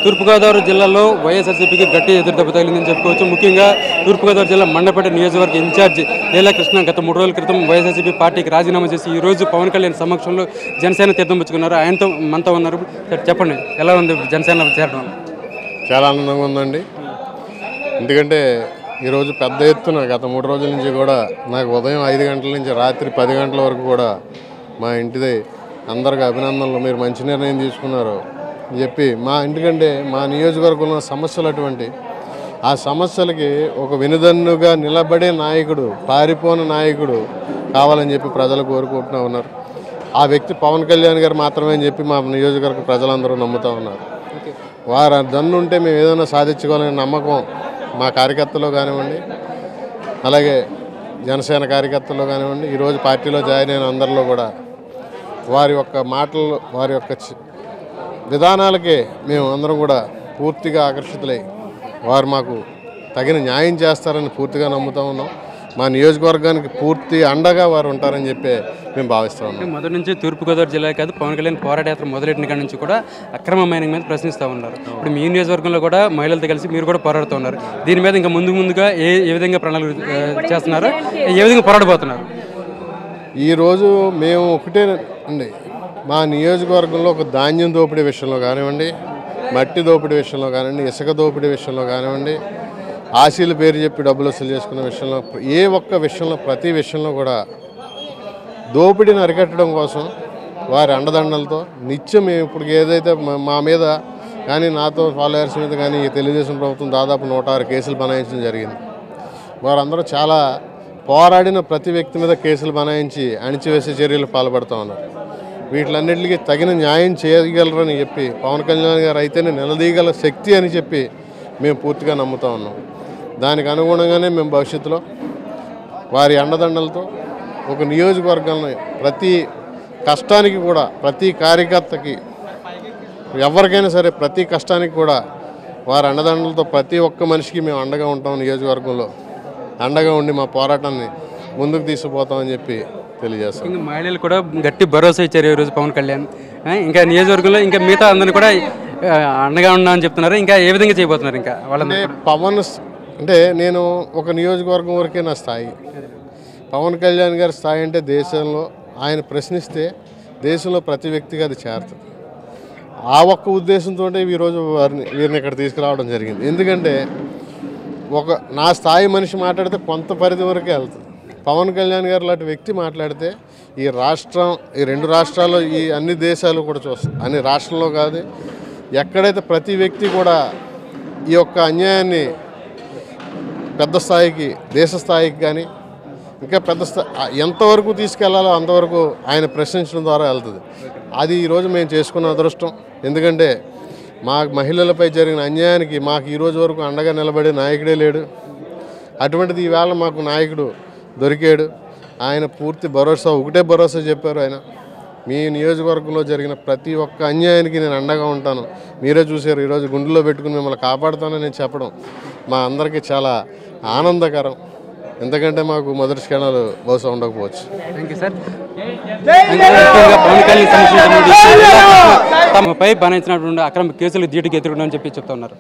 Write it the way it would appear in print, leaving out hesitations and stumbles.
తూర్పుగోదావరి జిల్లాలో వైఎస్ఆర్సీపీకి గట్టి ఎదురుదెబ్బ తగిలిందని చెప్పుకోవచ్చు. ముఖ్యంగా తూర్పుగోదావరి జిల్లా మండపేట నియోజకవర్గ ఇన్ఛార్జి లీలాకృష్ణ గత 3 రోజుల క్రితం వైఎస్ఆర్సీపీ పార్టీకి రాజీనామా చేసి ఈ రోజు పవన్ కళ్యాణ్ సమక్షంలో జనసేన తీర్థం పుచ్చుకున్నారు. ఆయనతో మనతో ఉన్నారు. చెప్పండి, ఎలా ఉంది జనసేన చేరడం? చాలా ఆనందంగా ఉందండి. ఎందుకంటే ఈరోజు పెద్ద ఎత్తున గత 3 రోజుల నుంచి కూడా నాకు ఉదయం 5 గంటల నుంచి రాత్రి 10 గంటల వరకు కూడా మా ఇంటిదే అందరికీ అభినందనలు, మీరు మంచి నిర్ణయం తీసుకున్నారు అని చెప్పి ఎందుకంటే మా నియోజకవర్గంలో సమస్యలు అటువంటి ఆ సమస్యలకి ఒక వెనుదన్నుగా నిలబడే నాయకుడు, పారిపోని నాయకుడు కావాలని చెప్పి ప్రజలు కోరుకుంటూ ఉన్నారు. ఆ వ్యక్తి పవన్ కళ్యాణ్ గారు మాత్రమే అని చెప్పి మా నియోజకవర్గ ప్రజలందరూ నమ్ముతూ ఉన్నారు. వారు దన్ను ఉంటే మేము ఏదైనా సాధించుకోవాలనే నమ్మకం మా కార్యకర్తలు కానివ్వండి, అలాగే జనసేన కార్యకర్తలు కానివ్వండి, ఈరోజు పార్టీలో జాయిన్ అయిన అందరిలో కూడా వారి యొక్క మాటలు, వారి యొక్క విధానాలకే మేము అందరం కూడా పూర్తిగా ఆకర్షితులై వారు మాకు తగిన న్యాయం చేస్తారని పూర్తిగా నమ్ముతూ ఉన్నాం. మా నియోజకవర్గానికి పూర్తి అండగా వారు ఉంటారని చెప్పి మేము భావిస్తూ ఉన్నాం. మొదటి నుంచి తూర్పుగోదావరి జిల్లా కాదు, పవన్ కళ్యాణ్ పోరాటయాత్ర మొదలెట్టిన కాడి నుంచి కూడా అక్రమ మైనింగ్ మీద ప్రశ్నిస్తూ ఉన్నారు. ఇప్పుడు మీ నియోజకవర్గంలో కూడా మహిళలతో కలిసి మీరు కూడా పోరాడుతూ ఉన్నారు. దీని మీద ఇంకా ముందుగా ఏ విధంగా ప్రణాళిక చేస్తున్నారు, ఏ విధంగా పోరాడబోతున్నారు? ఈరోజు మేము ఒకటే అండి, మా నియోజకవర్గంలో ఒక ధాన్యం దోపిడీ విషయంలో కానివ్వండి, మట్టి దోపిడీ విషయంలో కానివ్వండి, ఇసుక దోపిడీ విషయంలో కానివ్వండి, ఆశీల పేరు చెప్పి డబ్బులు వసూలు చేసుకునే విషయంలో, ఏ ఒక్క విషయంలో ప్రతి విషయంలో కూడా దోపిడీని అరికట్టడం కోసం వారి అండదండలతో నిత్యం మేము ఇప్పుడు ఏదైతే మా మీద కానీ నాతో ఫాలోయర్స్ మీద కానీ తెలుగుదేశం ప్రభుత్వం దాదాపు 106 కేసులు బనాయించడం జరిగింది. వారందరూ చాలా పోరాడిన ప్రతి వ్యక్తి మీద కేసులు బనాయించి అణిచివేసే చర్యలు పాల్పడుతూ ఉన్నారు. వీటిలన్నింటికి తగిన న్యాయం చేయగలరని చెప్పి పవన్ కళ్యాణ్ గారు అయితేనే నిలదీయగల శక్తి అని చెప్పి మేము పూర్తిగా నమ్ముతూ ఉన్నాం. దానికి అనుగుణంగానే మేము భవిష్యత్తులో వారి అండదండలతో ఒక నియోజకవర్గాన్ని ప్రతి కష్టానికి కూడా, ప్రతి కార్యకర్తకి ఎవరికైనా సరే ప్రతి కష్టానికి కూడా వారి అండదండలతో ప్రతి ఒక్క మనిషికి మేము అండగా ఉంటాం. నియోజకవర్గంలో అండగా ఉండి మా పోరాటాన్ని ముందుకు తీసుకుపోతామని చెప్పి తెలియజేస్తాం. ఇంకా మహిళలు కూడా గట్టి భరోసా ఇచ్చారు ఈరోజు పవన్ కళ్యాణ్. ఇంకా నియోజకవర్గంలో ఇంకా మిగతా అందరినీ కూడా అండగా ఉన్నామని చెప్తున్నారు. ఇంకా ఏ విధంగా చేయబోతున్నారు? ఇంకా వాళ్ళని పవన్ అంటే నేను ఒక నియోజకవర్గం వరకే నా స్థాయి. పవన్ కళ్యాణ్ గారి స్థాయి అంటే దేశంలో ఆయన ప్రశ్నిస్తే దేశంలో ప్రతి వ్యక్తికి అది చేరుతుంది. ఆ ఒక్క ఉద్దేశంతో ఈరోజు వీరిని ఇక్కడ తీసుకురావడం జరిగింది. ఎందుకంటే నా స్థాయి మనిషి మాట్లాడితే కొంత పరిధి వరకే వెళ్తుంది. పవన్ కళ్యాణ్ గారు లాంటి వ్యక్తి మాట్లాడితే ఈ 2 రాష్ట్రాల్లో ఈ అన్ని దేశాలు కూడా చూస్తాం. అన్ని రాష్ట్రంలో కాదు, ఎక్కడైతే ప్రతి వ్యక్తి కూడా ఈ యొక్క అన్యాయాన్ని పెద్ద స్థాయికి, దేశ స్థాయికి కానీ ఇంకా పెద్ద ఎంతవరకు తీసుకెళ్లాలో అంతవరకు ఆయన ప్రశ్నించడం ద్వారా వెళ్తుంది. అది ఈరోజు మేము చేసుకున్న అదృష్టం. ఎందుకంటే మా మహిళలపై జరిగిన అన్యాయానికి మాకు ఈరోజు వరకు అండగా నిలబడే నాయకుడే లేడు. అటువంటిది ఈవేళ మాకు నాయకుడు దొరికాడు. ఆయన పూర్తి భరోసా, ఒకటే భరోసా చెప్పారు ఆయన, మీ నియోజకవర్గంలో జరిగిన ప్రతి ఒక్క అన్యాయానికి నేను అండగా ఉంటాను, మీరే చూశారు, ఈరోజు గుండెల్లో పెట్టుకుని మిమ్మల్ని కాపాడుతానని చెప్పడం మా అందరికీ చాలా ఆనందకరం. ఎందుకంటే మాకు మొదటి క్షణాలు బహుశా ఉండకపోవచ్చు. Thank you sir. Pavan Kalyan తమపై బనాయించినటువంటి అక్రమ కేసులు ధీటుగా ఎదుర్కొన్నామని చెప్పి చెప్తున్నారు.